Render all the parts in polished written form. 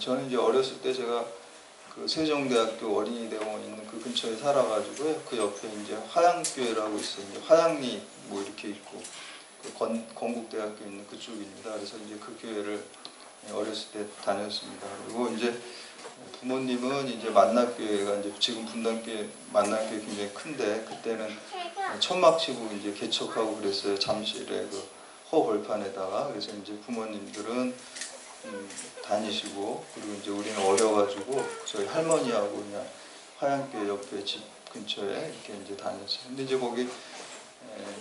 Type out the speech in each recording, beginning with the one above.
저는 이제 어렸을 때 제가 그 세종대학교 어린이대공원 있는 그 근처에 살아가지고요. 그 옆에 이제 화양교회라고 있어요. 이제 화양리 뭐 이렇게 있고 그 건국대학교 있는 그쪽입니다. 그래서 이제 그 교회를 어렸을 때 다녔습니다. 그리고 이제 부모님은 이제 만락교회가 이제 지금 분당교회 만락교회 굉장히 큰데 그때는 천막 치고 이제 개척하고 그랬어요. 잠실에 그 허벌판에다가. 그래서 이제 부모님들은 다니시고, 그리고 이제 우리는 어려가지고 저희 할머니하고 그냥 화양교회 옆에 집 근처에 이렇게 이제 다녔어요. 근데 이제 거기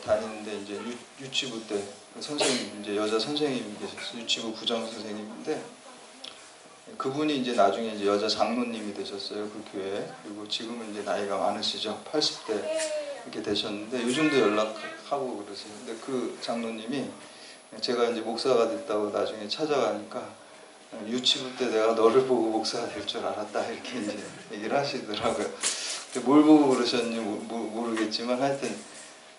다니는데 이제 유치부 때 선생님, 이제 여자 선생님이 계셨어요. 유치부 부장 선생님인데 그분이 이제 나중에 이제 여자 장로님이 되셨어요. 그 교회에. 그리고 지금은 이제 나이가 많으시죠. 80대 이렇게 되셨는데 요즘도 연락하고 그러세요. 근데 그 장로님이 제가 이제 목사가 됐다고 나중에 찾아가니까 유치부 때 내가 너를 보고 목사가 될 줄 알았다 이렇게 이제 얘기를 하시더라고요. 뭘 보고 그러셨는지 모르겠지만 하여튼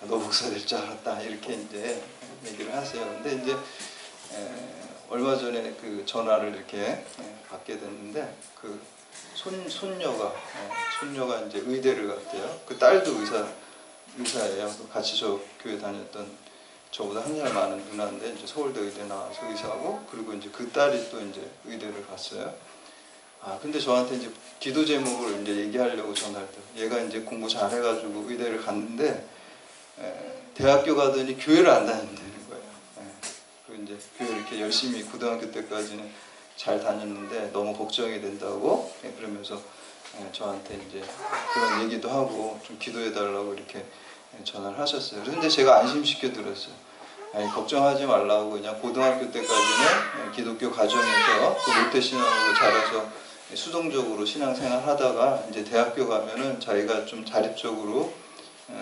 너 목사 될 줄 알았다 이렇게 이제 얘기를 하세요. 근데 이제 얼마 전에 그 전화를 이렇게 받게 됐는데 그 손녀가 이제 의대를 갔대요. 그 딸도 의사예요. 같이 저 교회 다녔던 저보다 한 살 많은 누나인데 이제 서울대 의대 나와서 의사하고, 그리고 이제 그 딸이 또 이제 의대를 갔어요. 근데 저한테 이제 기도 제목을 이제 얘기하려고 전화를 해요. 얘가 이제 공부 잘해가지고 의대를 갔는데 대학교 가더니 교회를 안 다닌다는 거예요. 그리고 이제 교회 이렇게 열심히 고등학교 때까지는 잘 다녔는데 너무 걱정이 된다고 그러면서 저한테 이제 그런 얘기도 하고 좀 기도해 달라고 이렇게 전화를 하셨어요. 그런데 제가 안심시켜 드렸어요. 걱정하지 말라고, 그냥 고등학교 때까지는 기독교 가정에서 그 모태신앙으로 자라서 수동적으로 신앙생활 하다가 이제 대학교 가면은 자기가 좀 자립적으로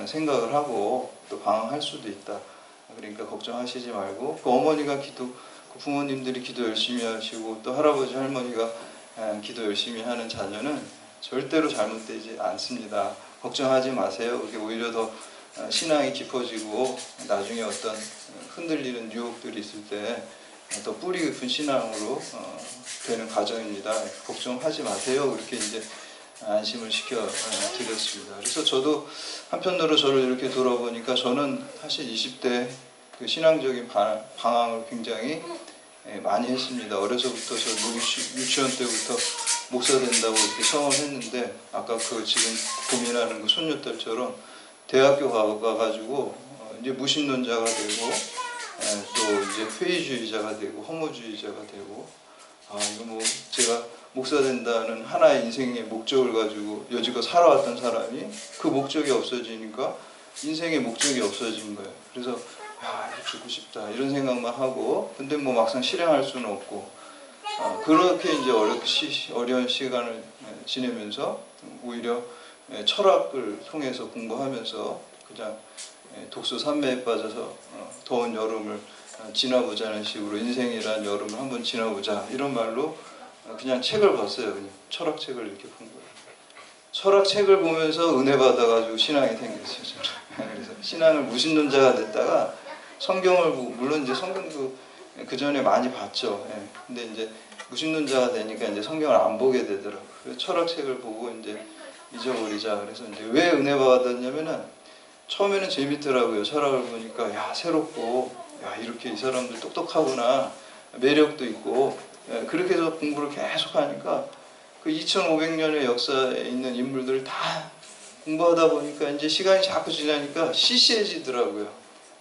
생각을 하고 또 방황할 수도 있다. 그러니까 걱정하시지 말고, 그 어머니가 그 부모님들이 기도 열심히 하시고 또 할아버지 할머니가 기도 열심히 하는 자녀는 절대로 잘못되지 않습니다. 걱정하지 마세요. 그게 오히려 더 신앙이 깊어지고 나중에 어떤 흔들리는 유혹들이 있을 때 더 뿌리 깊은 신앙으로 되는 과정입니다. 걱정하지 마세요. 그렇게 이제 안심을 시켜 드렸습니다. 그래서 저도 한편으로 저를 이렇게 돌아보니까 저는 사실 20대 그 신앙적인 방황을 굉장히 많이 했습니다. 어려서부터 저 유치원 때부터 목사 된다고 이렇게 청을 했는데, 아까 그 지금 고민하는 그 손녀딸처럼 대학교 가가지고 이제 무신론자가 되고 또 이제 회의주의자가 되고 허무주의자가 되고, 이거 뭐 제가 목사 된다는 하나의 인생의 목적을 가지고 여지껏 살아왔던 사람이 그 목적이 없어지니까 인생의 목적이 없어진 거예요. 그래서 죽고 싶다 이런 생각만 하고, 근데 뭐 막상 실행할 수는 없고, 그렇게 이제 어려운 시간을 지내면서 오히려 철학을 통해서 공부하면서 그냥 독서 산매에 빠져서 더운 여름을 지나보자는 식으로, 인생이란 여름을 한번 지나보자 이런 말로 그냥 책을 봤어요. 그냥 철학책을 이렇게 본 거예요. 철학책을 보면서 은혜 받아가지고 신앙이 생겼어요. 저는. 그래서 신앙을 무신론자가 됐다가 성경을 보고, 물론 이제 성경도 그 전에 많이 봤죠. 근데 이제 무신론자가 되니까 이제 성경을 안 보게 되더라고요. 그래서 철학책을 보고 이제 잊어버리자. 그래서 이제 왜 은혜 받았냐면은 처음에는 재밌더라고요. 철학을 보니까 새롭고, 이렇게 이 사람들 똑똑하구나, 매력도 있고, 그렇게 해서 공부를 계속 하니까 그 2500년의 역사에 있는 인물들을 다 공부하다 보니까 이제 시간이 자꾸 지나니까 시시해지더라고요.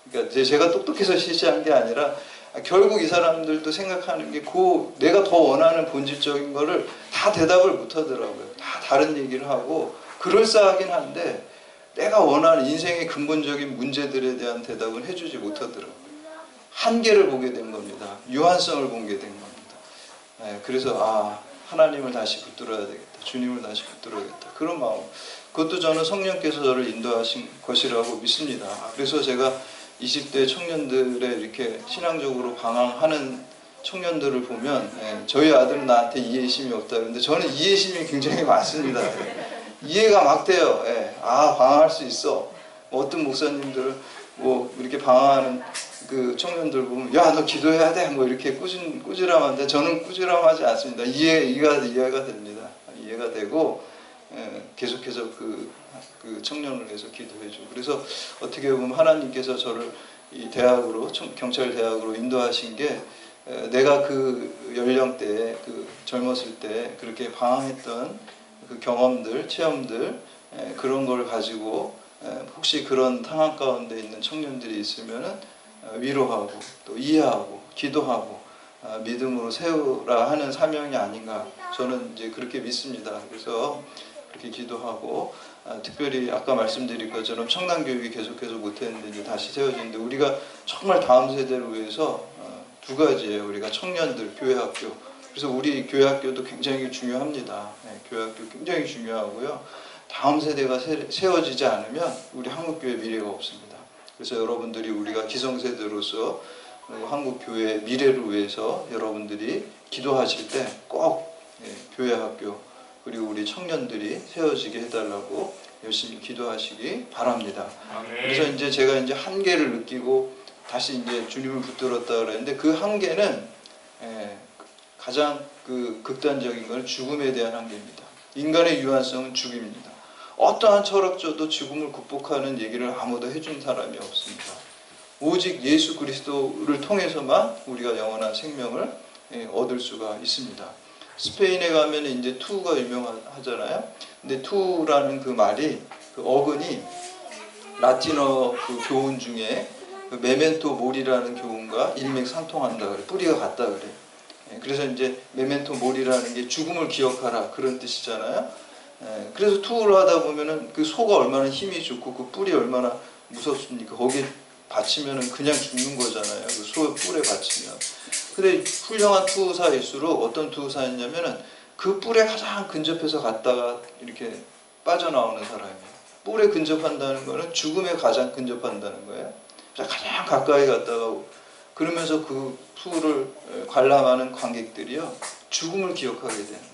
그러니까 제가 똑똑해서 시시한 게 아니라 결국 이 사람들도 생각하는 게 내가 더 원하는 본질적인 거를 다 대답을 못 하더라고요. 다 다른 얘기를 하고 그럴싸하긴 한데 내가 원하는 인생의 근본적인 문제들에 대한 대답은 해주지 못하더라고요. 한계를 보게 된 겁니다. 유한성을 보게 된 겁니다. 그래서 하나님을 다시 붙들어야 되겠다. 주님을 다시 붙들어야겠다. 그런 마음. 그것도 저는 성령께서 저를 인도하신 것이라고 믿습니다. 그래서 제가 20대 청년들의 이렇게 신앙적으로 방황하는 청년들을 보면 저희 아들은 나한테 이해심이 없다 그러는데 저는 이해심이 굉장히 많습니다. 이해가 막 돼요. 방황할 수 있어. 어떤 목사님들 뭐 이렇게 방황하는 그 청년들 보면 야 너 기도해야 돼 뭐 이렇게 꾸지람하는데 저는 꾸지람하지 않습니다. 이해가 됩니다. 이해가 되고 계속해서 그 청년을 위해서 기도해주고 그래서 어떻게 보면 하나님께서 저를 이 대학으로 경찰 대학으로 인도하신 게 내가 그 연령대에 그 젊었을 때 그렇게 방황했던 그 경험들 체험들 그런 걸 가지고 혹시 그런 상황 가운데 있는 청년들이 있으면은 위로하고 또 이해하고 기도하고 믿음으로 세우라 하는 사명이 아닌가 저는 이제 그렇게 믿습니다. 그래서 그렇게 기도하고 특별히 아까 말씀드린 것처럼 청단교육이 계속해서 못했는데 이제 다시 세워지는데 우리가 정말 다음 세대를 위해서 두 가지예요. 우리가 청년들 교회학교 그래서 우리 교회학교도 굉장히 중요합니다. 교회학교 굉장히 중요하고요. 다음 세대가 세워지지 않으면 우리 한국교회 미래가 없습니다. 그래서 여러분들이 우리가 기성세대로서 한국교회 미래를 위해서 여러분들이 기도하실 때 꼭 교회학교 그리고 우리 청년들이 세워지게 해달라고 열심히 기도하시기 바랍니다. 그래서 이제 제가 이제 한계를 느끼고 다시 이제 주님을 붙들었다 그랬는데 그 한계는 가장 그 극단적인 건 죽음에 대한 한계입니다. 인간의 유한성은 죽음입니다. 어떠한 철학자도 죽음을 극복하는 얘기를 아무도 해준 사람이 없습니다. 오직 예수 그리스도를 통해서만 우리가 영원한 생명을 얻을 수가 있습니다. 스페인에 가면 이제 투가 유명하잖아요. 근데 투라는 그 말이 그 어근이 라틴어 그 교훈 중에 그 메멘토 모리라는 교훈과 일맥상통한다 그래. 뿌리가 같다 그래. 그래서 이제 메멘토 모리라는 게 죽음을 기억하라 그런 뜻이잖아요. 그래서 투어를 하다 보면은 그 소가 얼마나 힘이 좋고 그 뿔이 얼마나 무섭습니까? 거기에 받치면은 그냥 죽는 거잖아요. 그 소의 뿔에 받치면. 근데 훌륭한 투사일수록 어떤 투사였냐면은 그 뿔에 가장 근접해서 갔다가 이렇게 빠져나오는 사람이에요. 뿔에 근접한다는 거는 죽음에 가장 근접한다는 거예요. 가장 가까이 갔다가 그러면서 그 뿔을 관람하는 관객들이요 죽음을 기억하게 되는 거예요.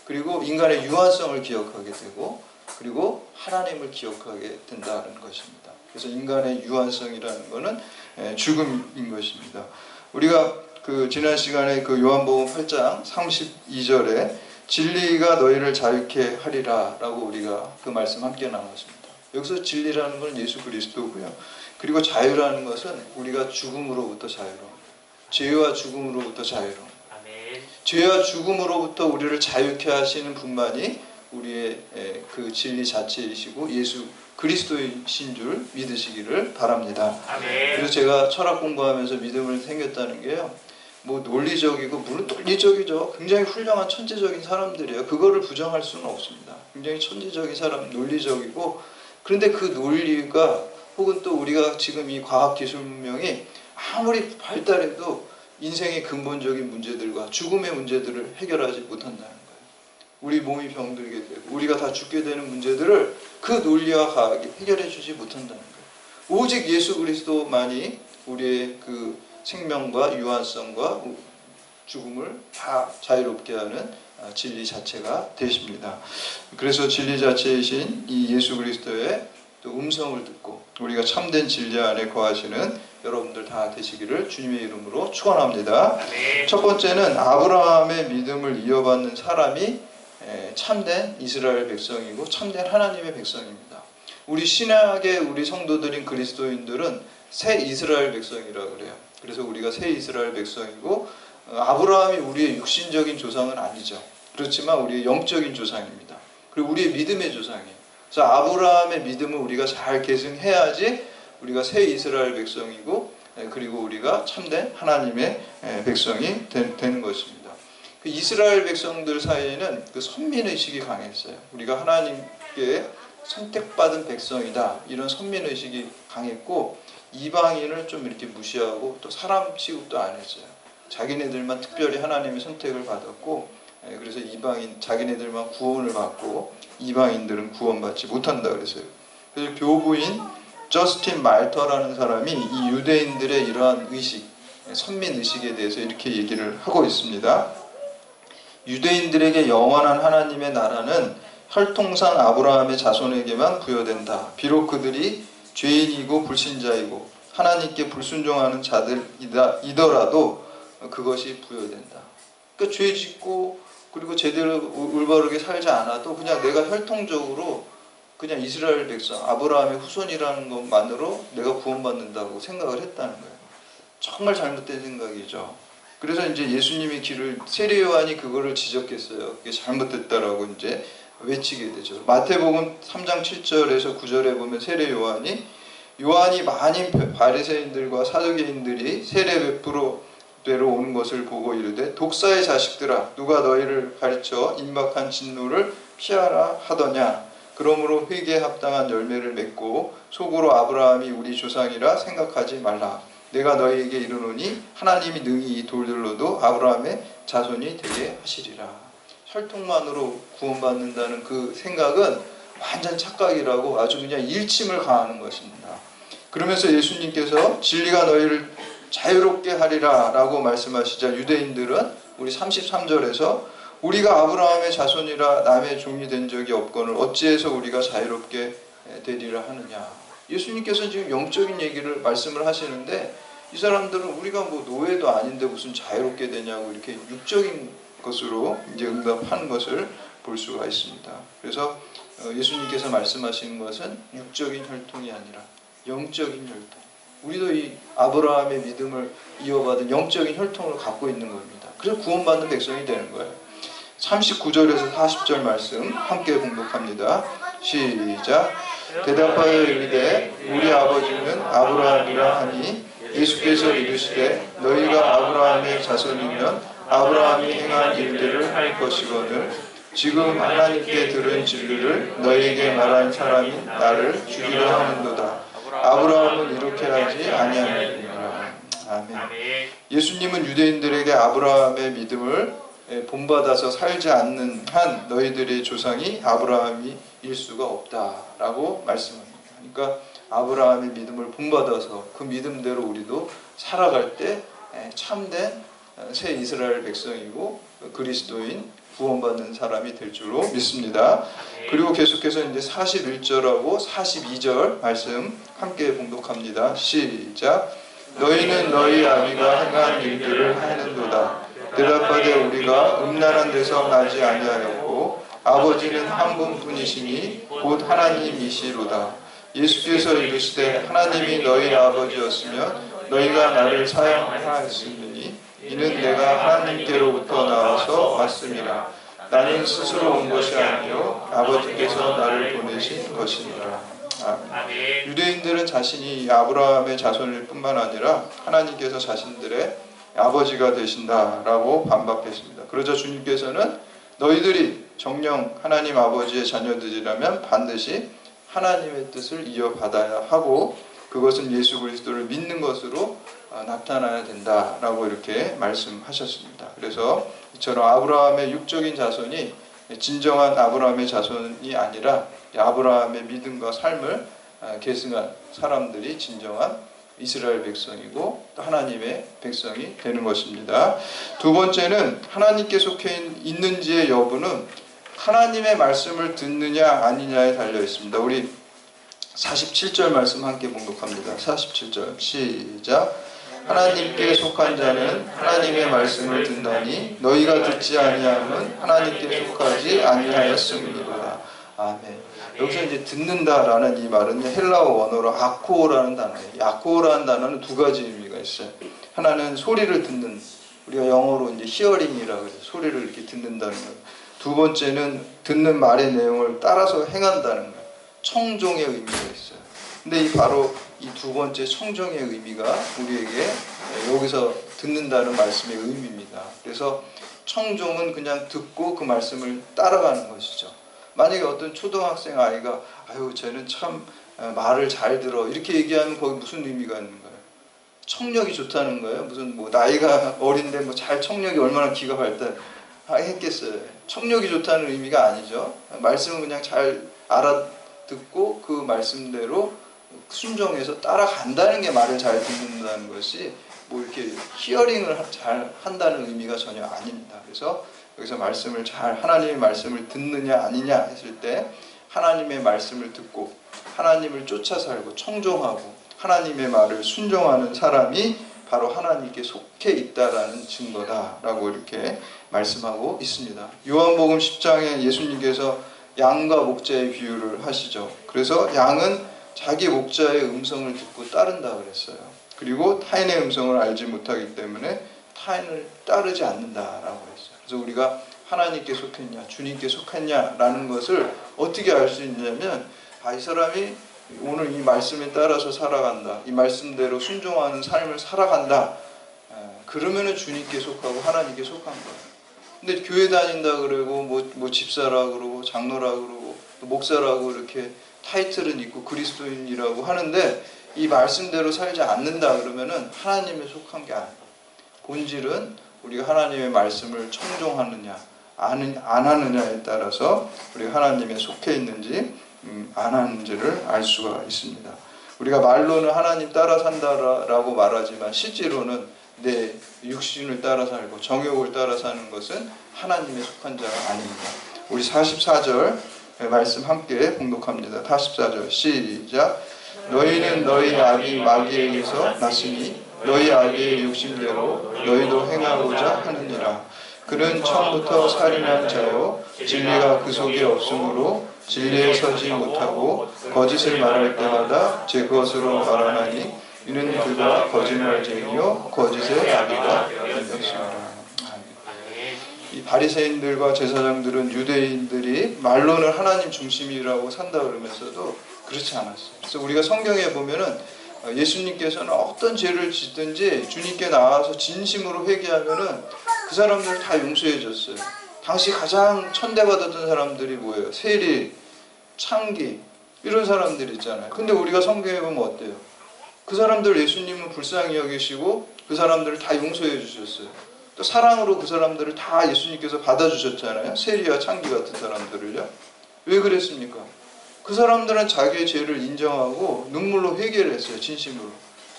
그리고 인간의 유한성을 기억하게 되고 그리고 하나님을 기억하게 된다는 것입니다. 그래서 인간의 유한성이라는 것은 죽음인 것입니다. 우리가 그 지난 시간에 그 요한복음 8장 32절에 진리가 너희를 자유케 하리라 라고 우리가 그 말씀 함께 나눴습니다. 여기서 진리라는 것은 예수 그리스도고요. 그리고 자유라는 것은 우리가 죽음으로부터 자유로움, 죄와 죽음으로부터 자유로움, 죄와 죽음으로부터 우리를 자유케 하시는 분만이 우리의 그 진리 자체이시고 예수 그리스도이신 줄 믿으시기를 바랍니다. 아멘. 그래서 제가 철학 공부하면서 믿음을 생겼다는 게요. 뭐 논리적이고 물론 논리적이죠. 굉장히 훌륭한 천재적인 사람들이에요. 그거를 부정할 수는 없습니다. 굉장히 천재적인 사람, 논리적이고 그런데 그 논리가 혹은 또 우리가 지금 이 과학기술 문명이 아무리 발달해도 인생의 근본적인 문제들과 죽음의 문제들을 해결하지 못한다는 거예요. 우리 몸이 병들게 되고 우리가 다 죽게 되는 문제들을 그 논리와 과학이 해결해 주지 못한다는 거예요. 오직 예수 그리스도만이 우리의 그 생명과 유한성과 죽음을 다 자유롭게 하는 진리 자체가 되십니다. 그래서 진리 자체이신 이 예수 그리스도의 또 음성을 듣고 우리가 참된 진리 안에 거하시는 여러분들 다 되시기를 주님의 이름으로 축원합니다. 첫 번째는 아브라함의 믿음을 이어받는 사람이 참된 이스라엘 백성이고 참된 하나님의 백성입니다. 우리 신약의 우리 성도들인 그리스도인들은 새 이스라엘 백성이라고 그래요. 그래서 우리가 새 이스라엘 백성이고 아브라함이 우리의 육신적인 조상은 아니죠. 그렇지만 우리의 영적인 조상입니다. 그리고 우리의 믿음의 조상이에요. 그래서 아브라함의 믿음을 우리가 잘 계승해야지 우리가 새 이스라엘 백성이고 그리고 우리가 참된 하나님의 백성이 되는 것입니다. 그 이스라엘 백성들 사이에는 그 선민의식이 강했어요. 우리가 하나님께 선택받은 백성이다 이런 선민의식이 강했고 이방인을 좀 이렇게 무시하고 또 사람 취급도 안 했어요. 자기네들만 특별히 하나님의 선택을 받았고 그래서 이방인 자기네들만 구원을 받고 이방인들은 구원받지 못한다 그랬어요. 그래서 교부인 저스틴 말터라는 사람이 이 유대인들의 이러한 의식, 선민의식에 대해서 이렇게 얘기를 하고 있습니다. 유대인들에게 영원한 하나님의 나라는 혈통상 아브라함의 자손에게만 부여된다. 비록 그들이 죄인이고 불신자이고 하나님께 불순종하는 자들이더라도 그것이 부여된다. 그러니까 죄 짓고 그리고 제대로 올바르게 살지 않아도 그냥 내가 혈통적으로 그냥 이스라엘 백성 아브라함의 후손이라는 것만으로 내가 구원받는다고 생각을 했다는 거예요. 정말 잘못된 생각이죠. 그래서 이제 예수님의 길을 세례 요한이 그거를 지적했어요. 그게 잘못됐다라고 이제 외치게 되죠. 마태복음 3장 7절에서 9절에 보면 세례 요한이 많은 바리새인들과 사두개인들이 세례 베풀어 되러 오는 것을 보고 이르되 독사의 자식들아 누가 너희를 가르쳐 임박한 진노를 피하라 하더냐. 그러므로 회개에 합당한 열매를 맺고 속으로 아브라함이 우리 조상이라 생각하지 말라. 내가 너희에게 이르노니 하나님이 능히 이 돌들로도 아브라함의 자손이 되게 하시리라. 혈통만으로 구원받는다는 그 생각은 완전 착각이라고 아주 그냥 일침을 가하는 것입니다. 그러면서 예수님께서 진리가 너희를 자유롭게 하리라 라고 말씀하시자 유대인들은 우리 33절에서 우리가 아브라함의 자손이라 남의 종이 된 적이 없거늘 어찌해서 우리가 자유롭게 되리라 하느냐. 예수님께서 지금 영적인 얘기를 말씀을 하시는데 이 사람들은 우리가 뭐 노예도 아닌데 무슨 자유롭게 되냐고 이렇게 육적인 것으로 이제 응답하는 것을 볼 수가 있습니다. 그래서 예수님께서 말씀하시는 것은 육적인 혈통이 아니라 영적인 혈통. 우리도 이 아브라함의 믿음을 이어받은 영적인 혈통을 갖고 있는 겁니다. 그래서 구원받는 백성이 되는 거예요. 39절에서 40절 말씀 함께 봉독합니다. 시작. 대답하여 이르되 우리 아버지는 아브라함이라 하니 예수께서 이르시되 너희가 아브라함의 자손이면 아브라함이 행한 일들을 할 것이거늘 지금 하나님께 들은 진리를 너희에게 말한 사람이 나를 죽이려 하는도다. 아브라함은 이렇게 하지 아니하느니라. 아멘. 예수님은 유대인들에게 아브라함의 믿음을 본받아서 살지 않는 한 너희들의 조상이 아브라함일 수가 없다라고 말씀합니다. 그러니까 아브라함의 믿음을 본받아서 그 믿음대로 우리도 살아갈 때 참된 새 이스라엘 백성이고 그리스도인 구원받는 사람이 될 줄로 믿습니다. 그리고 계속해서 이제 41절하고 42절 말씀 함께 봉독합니다. 시작. 너희는 너희 아비가 행한 일들을 하는도다. 대답하되 우리가 음란한 데서 나지 아니하였고 아버지는 한 분뿐이시니 곧 하나님이시로다. 예수께서 이르시되 하나님이 너희 아버지였으면 너희가 나를 사형하였으니 이는 내가 하나님께로부터 나와서 왔음이라. 나는 스스로 온 것이 아니요 아버지께서 나를 보내신 것이니라. 아멘. 유대인들은 자신이 아브라함의 자손일 뿐만 아니라 하나님께서 자신들의 아버지가 되신다라고 반박했습니다. 그러자 주님께서는 너희들이 정녕 하나님 아버지의 자녀들이라면 반드시 하나님의 뜻을 이어받아야 하고 그것은 예수 그리스도를 믿는 것으로 나타나야 된다라고 이렇게 말씀하셨습니다. 그래서 이처럼 아브라함의 육적인 자손이 진정한 아브라함의 자손이 아니라 아브라함의 믿음과 삶을 계승한 사람들이 진정한 이스라엘 백성이고 또 하나님의 백성이 되는 것입니다. 두 번째는 하나님께 속해 있는지의 여부는 하나님의 말씀을 듣느냐 아니냐에 달려 있습니다. 우리 47절 말씀 함께 봉독합니다. 47절 시작. 하나님께 속한 자는 하나님의 말씀을 듣나니 너희가 듣지 아니함은 하나님께 속하지 아니하였음이니라. 아멘. 여기서 이제 듣는다라는 이 말은 헬라어 원어로 아코라는 단어예요. 아코라는 단어는 두 가지 의미가 있어요. 하나는 소리를 듣는, 우리가 영어로 이제 히어링이라고 해서 소리를 이렇게 듣는다는 거예요. 두 번째는 듣는 말의 내용을 따라서 행한다는 거예요. 청종의 의미가 있어요. 근데 바로 이 두 번째 청종의 의미가 우리에게 여기서 듣는다는 말씀의 의미입니다. 그래서 청종은 그냥 듣고 그 말씀을 따라가는 것이죠. 만약에 어떤 초등학생 아이가 아유 쟤는 참 말을 잘 들어 이렇게 얘기하면 거기 무슨 의미가 있는 거예요? 청력이 좋다는 거예요? 무슨 뭐 나이가 어린데 뭐 잘 청력이 얼마나 기가 발달했겠어요? 청력이 좋다는 의미가 아니죠. 말씀은 그냥 잘 알아듣고 그 말씀대로 순종해서 따라간다는 게 말을 잘 듣는다는 것이 뭐 이렇게 히어링을 잘 한다는 의미가 전혀 아닙니다. 그래서 여기서 말씀을 하나님의 말씀을 듣느냐 아니냐 했을 때 하나님의 말씀을 듣고 하나님을 쫓아 살고 청종하고 하나님의 말을 순종하는 사람이 바로 하나님께 속해 있다라는 증거다라고 이렇게 말씀하고 있습니다. 요한복음 10장에 예수님께서 양과 목자의 비유를 하시죠. 그래서 양은 자기 목자의 음성을 듣고 따른다 그랬어요. 그리고 타인의 음성을 알지 못하기 때문에 타인을 따르지 않는다라고 했어요. 그래서 우리가 하나님께 속했냐, 주님께 속했냐라는 것을 어떻게 알 수 있냐면, 이 사람이 오늘 이 말씀에 따라서 살아간다, 이 말씀대로 순종하는 삶을 살아간다, 그러면은 주님께 속하고 하나님께 속한 거예요. 근데 교회 다닌다 그러고 뭐 집사라 그러고 장로라 그러고 또 목사라고 이렇게 타이틀은 있고 그리스도인이라고 하는데 이 말씀대로 살지 않는다 그러면은 하나님에 속한 게 아니에요. 본질은 우리가 하나님의 말씀을 청종하느냐 안 하느냐에 따라서 우리가 하나님에 속해 있는지 안 하는지를 알 수가 있습니다. 우리가 말로는 하나님 따라 산다라고 말하지만 실제로는 내 육신을 따라 살고 정욕을 따라 사는 것은 하나님에 속한 자가 아닙니다. 우리 44절 말씀 함께 봉독합니다. 44절 시작. 너희는 너희 아비 마귀에게서 났으니 너희 아비의 육신대로 너희도 행하고자 하느니라. 그는 처음부터 살인한 자요 진리가 그 속에 없으므로 진리에 서지 못하고 거짓을 말할 때마다 제 것으로 말하나니 이는 그가 거짓말쟁이요 거짓의 아비가 되었습니다. 이 바리새인들과 제사장들은 유대인들이 말로는 하나님 중심이라고 산다 그러면서도 그렇지 않았어요. 그래서 우리가 성경에 보면은 예수님께서는 어떤 죄를 짓든지 주님께 나와서 진심으로 회개하면은 그 사람들을 다 용서해 줬어요. 당시 가장 천대받았던 사람들이 뭐예요? 세리, 창기 이런 사람들 있잖아요. 근데 우리가 성경에 보면 어때요? 그 사람들 예수님은 불쌍히 여기시고 그 사람들을 다 용서해 주셨어요. 또 사랑으로 그 사람들을 다 예수님께서 받아주셨잖아요. 세리와 창기 같은 사람들을요. 왜 그랬습니까? 그 사람들은 자기의 죄를 인정하고 눈물로 회개를 했어요. 진심으로.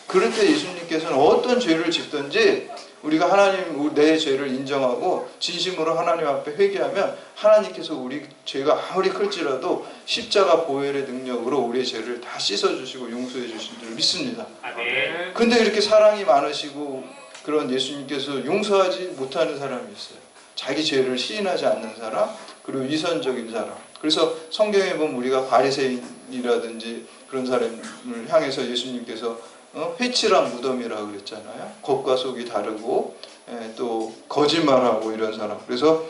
그럴 때 예수님께서는 어떤 죄를 짓든지 우리가 하나님 내 죄를 인정하고 진심으로 하나님 앞에 회개하면 하나님께서 우리 죄가 아무리 클지라도 십자가 보혈의 능력으로 우리의 죄를 다 씻어주시고 용서해 주신 줄 믿습니다. 근데 이렇게 사랑이 많으시고 그런 예수님께서 용서하지 못하는 사람이 있어요. 자기 죄를 시인하지 않는 사람, 그리고 위선적인 사람. 그래서 성경에 보면 우리가 바리새인이라든지 그런 사람을 향해서 예수님께서 회칠한 무덤이라고 그랬잖아요. 겉과 속이 다르고 또 거짓말하고 이런 사람. 그래서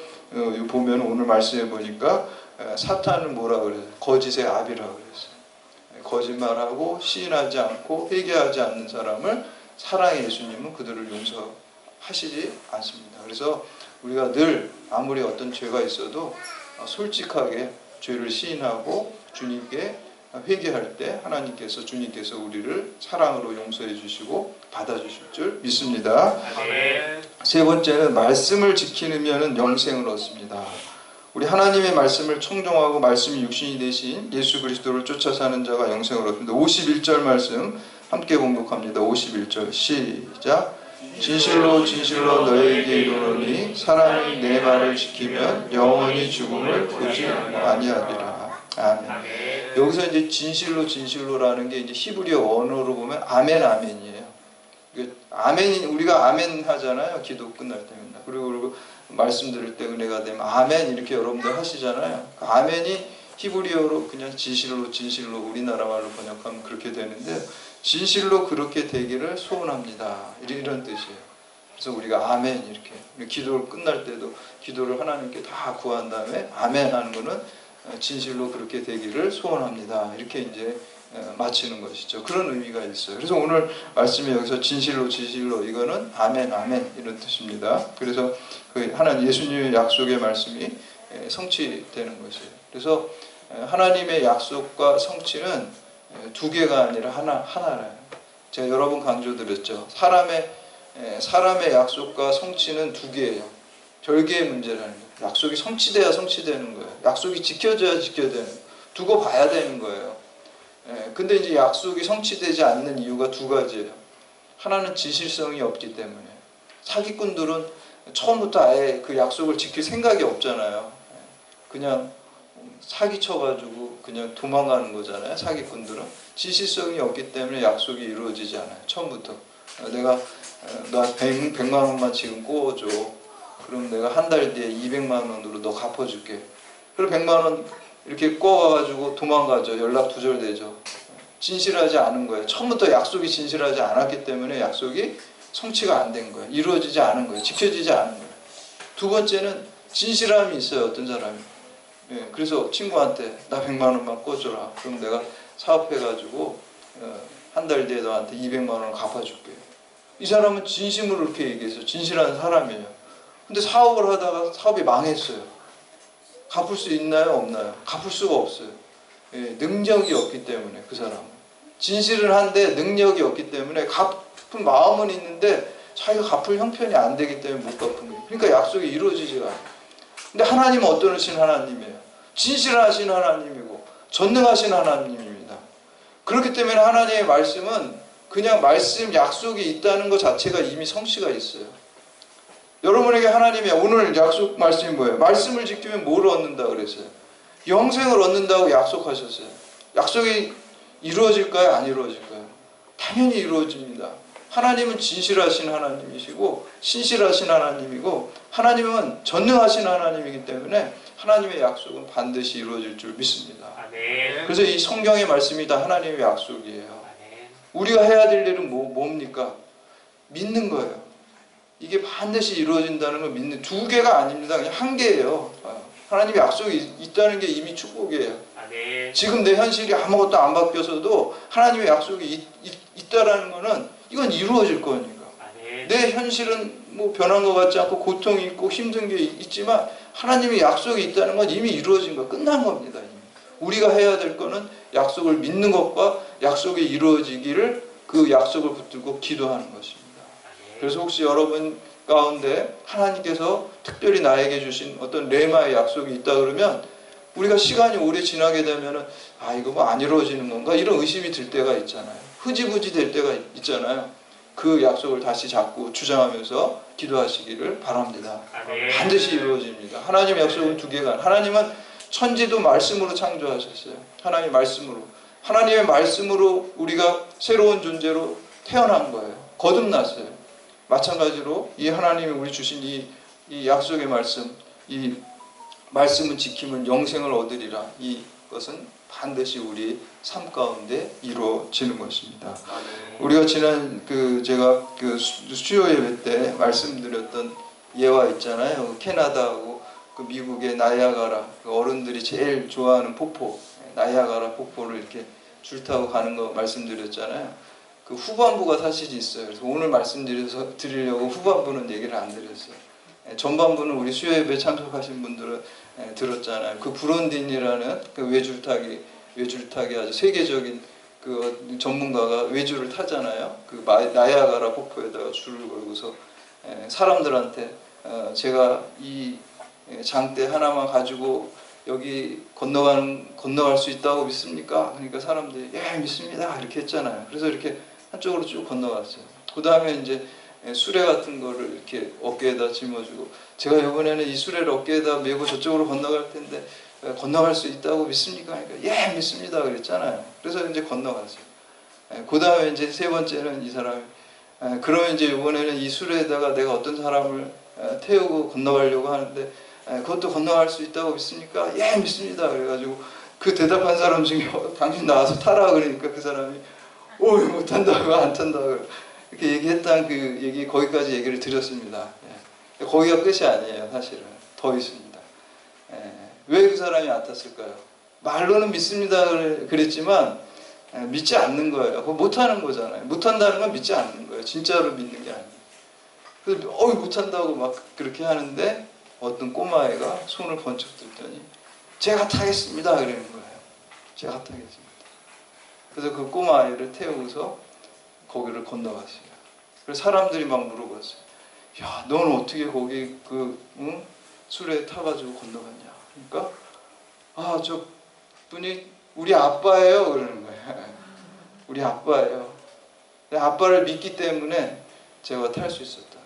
보면 오늘 말씀해 보니까 사탄은 뭐라 그래요? 거짓의 아비라고 그랬어요. 거짓말하고 시인하지 않고 회개하지 않는 사람을 사랑의 예수님은 그들을 용서하시지 않습니다. 그래서 우리가 늘 아무리 어떤 죄가 있어도 솔직하게 죄를 시인하고 주님께 회개할 때 하나님께서 주님께서 우리를 사랑으로 용서해 주시고 받아주실 줄 믿습니다. 세 번째는 말씀을 지키면 영생을 얻습니다. 우리 하나님의 말씀을 청종하고 말씀이 육신이 되신 예수 그리스도를 쫓아 사는 자가 영생을 얻습니다. 51절 말씀 함께 봉독합니다. 51절 시작. 진실로 진실로 너희에게 이르노니 사람이 내 말을 지키면 영원히 죽음을 보지 아니하리라. 아멘. 여기서 이제 진실로 진실로라는 게 이제 히브리어 언어로 보면 아멘 아멘이에요. 아멘이 우리가 아멘 하잖아요. 기도 끝날 때마다. 그리고 말씀 드릴 때 은혜가 되면 아멘 이렇게 여러분들 하시잖아요. 아멘이 히브리어로 그냥 진실로 진실로 우리나라 말로 번역하면 그렇게 되는데 진실로 그렇게 되기를 소원합니다. 이런 뜻이에요. 그래서 우리가 아멘 이렇게 기도를 끝날 때도 기도를 하나님께 다 구한 다음에 아멘 하는 거는 진실로 그렇게 되기를 소원합니다. 이렇게 이제 마치는 것이죠. 그런 의미가 있어요. 그래서 오늘 말씀이 여기서 진실로 진실로 이거는 아멘 아멘 이런 뜻입니다. 그래서 그 하나님 예수님의 약속의 말씀이 성취되는 것이에요. 그래서 하나님의 약속과 성취는 두 개가 아니라 하나라요. 제가 여러 번 강조드렸죠. 사람의 약속과 성취는 두 개예요. 별개의 문제라는 거예요. 약속이 성취돼야 성취되는 거예요. 약속이 지켜져야 지켜야 되는 거예요. 두고 봐야 되는 거예요. 근데 이제 약속이 성취되지 않는 이유가 두 가지예요. 하나는 진실성이 없기 때문에. 사기꾼들은 처음부터 아예 그 약속을 지킬 생각이 없잖아요. 그냥 사기쳐가지고 그냥 도망가는 거잖아요. 사기꾼들은 진실성이 없기 때문에 약속이 이루어지지 않아요. 처음부터 내가 나 100만 원만 지금 꿔줘. 그럼 내가 한 달 뒤에 200만 원으로 너 갚아줄게. 그럼 100만 원 이렇게 꿔가지고 도망가죠. 연락 두절되죠. 진실하지 않은 거예요. 처음부터 약속이 진실하지 않았기 때문에 약속이 성취가 안 된 거예요. 이루어지지 않은 거예요. 지켜지지 않은 거예요. 두 번째는 진실함이 있어요. 어떤 사람이. 예, 그래서 친구한테 나 100만 원만 꿔줘라. 그럼 내가 사업해가지고 한 달 뒤에 너한테 200만 원을 갚아줄게. 이 사람은 진심으로 그렇게 얘기했어요. 진실한 사람이에요. 근데 사업을 하다가 사업이 망했어요. 갚을 수 있나요? 없나요? 갚을 수가 없어요. 예, 능력이 없기 때문에 그 사람은. 진실을 한데 능력이 없기 때문에 갚은 마음은 있는데 자기가 갚을 형편이 안 되기 때문에 못 갚은 거예요. 그러니까 약속이 이루어지지가 않아요. 근데 하나님은 어떠신 하나님이에요? 진실하신 하나님이고 전능하신 하나님입니다. 그렇기 때문에 하나님의 말씀은 그냥 말씀 약속이 있다는 것 자체가 이미 성취가 있어요. 여러분에게 하나님이 오늘 약속 말씀이 뭐예요? 말씀을 지키면 뭘 얻는다 그랬어요? 영생을 얻는다고 약속하셨어요. 약속이 이루어질까요? 안 이루어질까요? 당연히 이루어집니다. 하나님은 진실하신 하나님이시고 신실하신 하나님이고 하나님은 전능하신 하나님이기 때문에 하나님의 약속은 반드시 이루어질 줄 믿습니다. 아멘. 그래서 이 성경의 말씀이 다 하나님의 약속이에요. 우리가 해야 될 일은 뭡니까? 믿는 거예요. 이게 반드시 이루어진다는 걸 믿는, 두 개가 아닙니다. 그냥 한 개예요. 하나님의 약속이 있다는 게 이미 축복이에요. 아멘. 지금 내 현실이 아무것도 안 바뀌어서도 하나님의 약속이 있다라는 거는 이건 이루어질 거니까. 아멘. 내 현실은 뭐 변한 것 같지 않고 고통이 있고 힘든 게 있지만 하나님의 약속이 있다는 건 이미 이루어진 거, 끝난 겁니다. 이미. 우리가 해야 될 거는 약속을 믿는 것과 약속이 이루어지기를 그 약속을 붙들고 기도하는 것입니다. 그래서 혹시 여러분 가운데 하나님께서 특별히 나에게 주신 어떤 레마의 약속이 있다 그러면 우리가 시간이 오래 지나게 되면은 아 이거 뭐 안 이루어지는 건가 이런 의심이 들 때가 있잖아요. 흐지부지 될 때가 있잖아요. 그 약속을 다시 잡고 주장하면서 기도하시기를 바랍니다. 아멘. 반드시 이루어집니다. 하나님의 약속은 두 개가, 하나님은 천지도 말씀으로 창조하셨어요. 하나님의 말씀으로. 하나님의 말씀으로 우리가 새로운 존재로 태어난 거예요. 거듭났어요. 마찬가지로 이 하나님이 우리 주신 이 약속의 말씀, 이 말씀은 지키면 영생을 얻으리라. 이것은 반드시 우리 삶 가운데 이루어지는 것입니다. 우리가 지난 제가 수요 예배 때 말씀드렸던 예화 있잖아요. 캐나다하고 미국의 나이아가라, 어른들이 제일 좋아하는 폭포, 나이아가라 폭포를 이렇게 줄 타고 가는 거 말씀드렸잖아요. 그 후반부가 사실이 있어요. 그래서 오늘 말씀드리려고 후반부는 얘기를 안 드렸어요. 전반부는 우리 수요 예배 참석하신 분들은 들었잖아요. 그 브론딘이라는 그 외줄타기 아주 세계적인 그 전문가가 외줄을 타잖아요. 그 나이아가라 폭포에다가 줄을 걸고서 사람들한테 제가 이 장대 하나만 가지고 여기 건너갈 수 있다고 믿습니까? 그러니까 사람들이 예 믿습니다 이렇게 했잖아요. 그래서 이렇게 한쪽으로 쭉 건너갔어요. 그 다음에 이제 수레 같은 거를 이렇게 어깨에다 짊어주고 제가 이번에는 이 수레를 어깨에다 메고 저쪽으로 건너갈 텐데 건너갈 수 있다고 믿습니까? 그러니까 예 믿습니다 그랬잖아요. 그래서 이제 건너갔어요. 그 다음에 이제 세 번째는 이 사람이 그러면 이제 이번에는 이 수레에다가 내가 어떤 사람을 태우고 건너가려고 하는데 그것도 건너갈 수 있다고 믿습니까? 예 믿습니다 그래가지고 그 대답한 사람 중에 당신 나와서 타라 그러니까 그 사람이 못한다고 안 탄다고 이렇게 얘기했던 그 얘기 거기까지 얘기를 드렸습니다. 거기가 끝이 아니에요. 사실은 더 있습니다. 왜 그 사람이 안 탔을까요? 말로는 믿습니다 그랬지만 믿지 않는 거예요. 그거 못하는 거잖아요. 못한다는 건 믿지 않는 거예요. 진짜로 믿는 게 아니에요. 그래서 못한다고 막 그렇게 하는데 어떤 꼬마애가 손을 번쩍 들더니 제가 타겠습니다 그러는 거예요. 제가 타겠습니다. 그래서 그 꼬마아이를 태우고서 거기를 건너갔어요. 그래서 사람들이 막 물어봤어요. 야, 너는 어떻게 거기 수레에 타가지고 건너갔냐? 그러니까 저 분이 우리 아빠예요 그러는 거예요. 우리 아빠예요. 내 아빠를 믿기 때문에 제가 탈 수 있었다.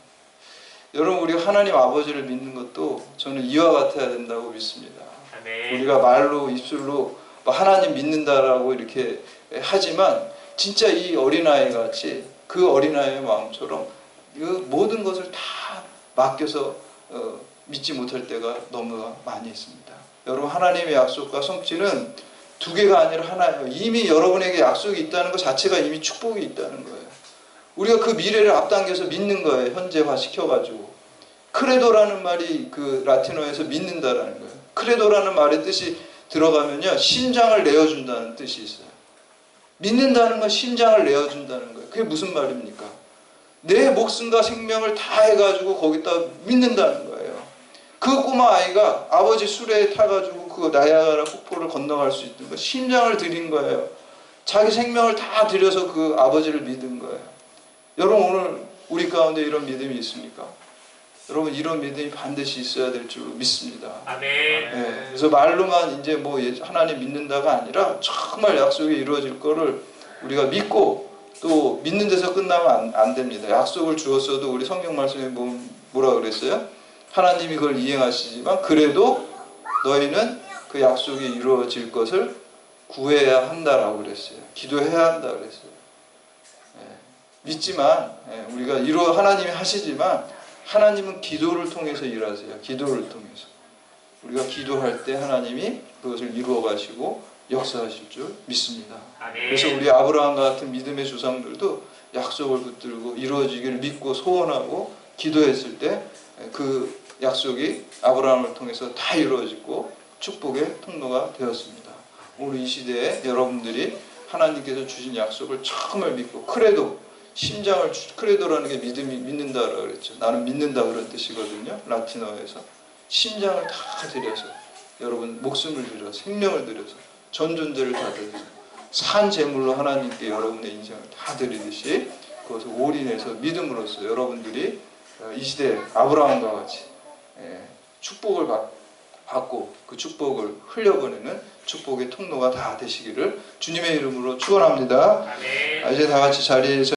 여러분 우리가 하나님 아버지를 믿는 것도 저는 이와 같아야 된다고 믿습니다. 아멘. 우리가 말로 입술로 뭐 하나님 믿는다라고 이렇게 하지만 진짜 이 어린아이 같이 그 어린아이의 마음처럼 그 모든 것을 다 맡겨서 믿지 못할 때가 너무 많이 있습니다. 여러분, 하나님의 약속과 성취는 두 개가 아니라 하나예요. 이미 여러분에게 약속이 있다는 것 자체가 이미 축복이 있다는 거예요. 우리가 그 미래를 앞당겨서 믿는 거예요. 현재화 시켜가지고. 크레도라는 말이 그 라틴어에서 믿는다라는 거예요. 크레도라는 말의 뜻이 들어가면요, 심장을 내어준다는 뜻이 있어요. 믿는다는 건 심장을 내어준다는 거예요. 그게 무슨 말입니까? 내 목숨과 생명을 다 해가지고 거기다 믿는다는 거예요. 그 꼬마 아이가 아버지 수레에 타가지고 그 나야가라 폭포를 건너갈 수 있는 거, 심장을 들인 거예요. 자기 생명을 다 들여서 그 아버지를 믿은 거예요. 여러분, 오늘 우리 가운데 이런 믿음이 있습니까? 여러분, 이런 믿음이 반드시 있어야 될 줄 믿습니다. 아멘. 네, 그래서 말로만 이제 뭐 하나님 믿는다가 아니라 정말 약속이 이루어질 거를 우리가 믿고 또 믿는 데서 끝나면 안 됩니다. 약속을 주었어도 우리 성경 말씀에 뭐라 그랬어요? 하나님이 그걸 이행하시지만 그래도 너희는 그 약속이 이루어질 것을 구해야 한다라고 그랬어요. 기도해야 한다 그랬어요. 믿지만 우리가 하나님이 하시지만 하나님은 기도를 통해서 일하세요. 기도를 통해서. 우리가 기도할 때 하나님이 그것을 이루어 가시고 역사하실 줄 믿습니다. 아멘. 그래서 우리 아브라함과 같은 믿음의 조상들도 약속을 붙들고 이루어지기를 믿고 소원하고 기도했을 때 그 약속이 아브라함을 통해서 다 이루어지고 축복의 통로가 되었습니다. 오늘 이 시대에 여러분들이 하나님께서 주신 약속을 정말 믿고 크레도라는 게 믿는다라고 그랬죠. 나는 믿는다 그런 뜻이거든요. 라틴어에서. 심장을 다 들여서, 여러분 목숨을 들여서, 생명을 들여서, 전 존재를 다 들여서 산 제물로 하나님께 여러분의 인생을 다 드리듯이 그것을 올인해서 믿음으로써 여러분들이 이 시대에 아브라함과 같이 축복을 받고 그 축복을 흘려보내는 축복의 통로가 다 되시기를 주님의 이름으로 축원합니다. 아멘. 이제 다 같이 자리에서